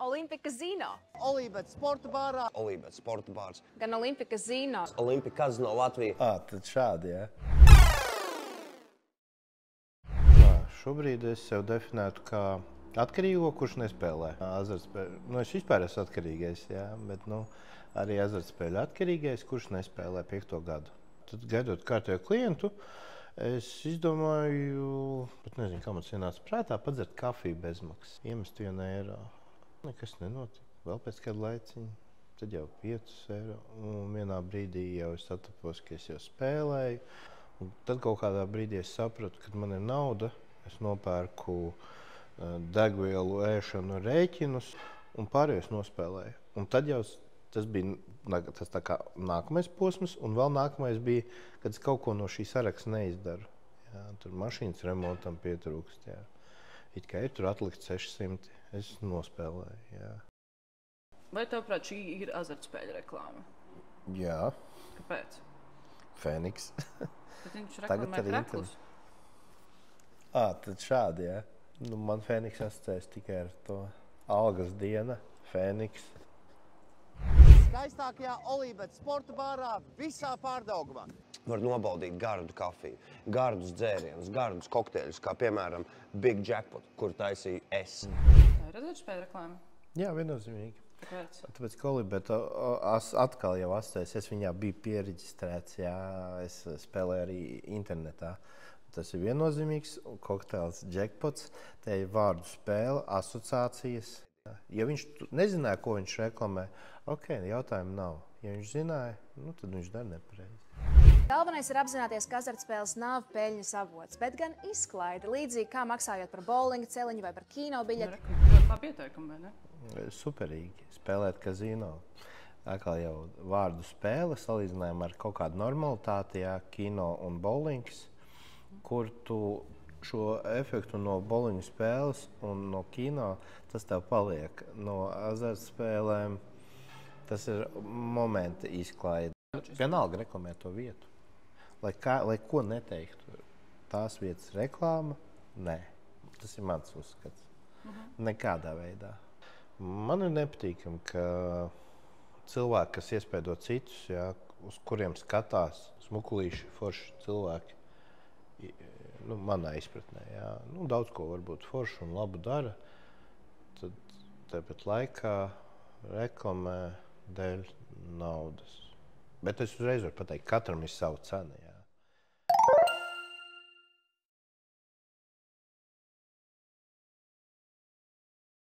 Olimpikas Zino. Olībet sporta bārā. Olībet sporta bārs. Gan Olimpikas Zino. Olimpikas no Latvijas. Tad šādi, jā. Šobrīd es sev definētu kā atkarīgo, kurš nespēlē. Azartspēļu. Es vispār esmu atkarīgais, jā, bet arī azartspēļu atkarīgais, kurš nespēlē 5. gadu. Tad gaidot kārtējo klientu, es izdomāju, pat nezinu, kā man ienāca prātā, padzert kafiju bezmaksas. Iemest 1 eiro. Nekas nenotika. Vēl pēc kāda laiciņa, tad jau 5 eiro. Un vienā brīdī jau es atapos, ka es jau spēlēju. Un tad kaut kādā brīdī es sapratu, ka man ir nauda. Es nopērku degvielu, ēšanu rēķinus un pārējos nospēlēju. Un tad jau tas bija tas tā kā nākamais posms, un vēl nākamais bija, kad es kaut ko no šī saraksta neizdaru. Jā, tur mašīnas remontam pietrūkst. Jā. It kā ir tur atlikt 600, es nospēlēju. Jā. Vai tavuprāt šī ir azartspēļu reklāma? Jā. Kāpēc? Fēniks. Bet viņš reklamē kreklus. Tad šādi, jā. Man Fēniks asociēs tikai ar to algas diena, Fēniks. Skaistākajā Olībet sporta bārā visā Pārdaugavā. Var nobaudīt gardu kafiju, gardus dzērienus, gardus kokteļus, kā piemēram Big Jackpot, kur taisīju es. Tā ir azartspēļu reklāma? Jā, viennozīmīgi. Kāpēc? Tāpēc, ka Olībet atkal jau asociēs, es viņā biju piereģistrēts, jā, es spēlēju arī internetā. Tas ir viennozīmīgs kokteils Jackpots, te ir vārdu spēle, asociācijas. Ja viņš nezināja, ko viņš reklamē, jautājumu nav. Ja viņš zināja, tad viņš dara nepareizi. Galvenais ir apzināties, ka azartspēles nav peļņas avots, bet gan izklaide, līdzīgi kā maksājot par bowlinga celiņu vai par kino biļeti. Tā pieteikuma, vai ne? Superīgi spēlēt kazino. Atkal jau vārdu spēle salīdzinājumā ar kaut kādu normalitāti, jā, kino un bowlings, kur tu šo efektu no bowlinga spēles un no kino, tas tev paliek. No azartspēlēm tas ir momenta izklaide. Vienalga reklamē to vietu. Lai ko neteiktu, tās vietas reklāma, nē. Tas ir mans uzskats. Nekādā veidā. Man ir nepatīkami, ka cilvēki, kas iespēdo citus, jā, uz kuriem skatās smukulīši, forši cilvēki, manā izpratnē, jā. Daudz ko varbūt forši un labu dara, tad tāpat laikā reklamē dēļ naudas. Bet es uzreiz varu pateikt, katram ir sava cena. Jā.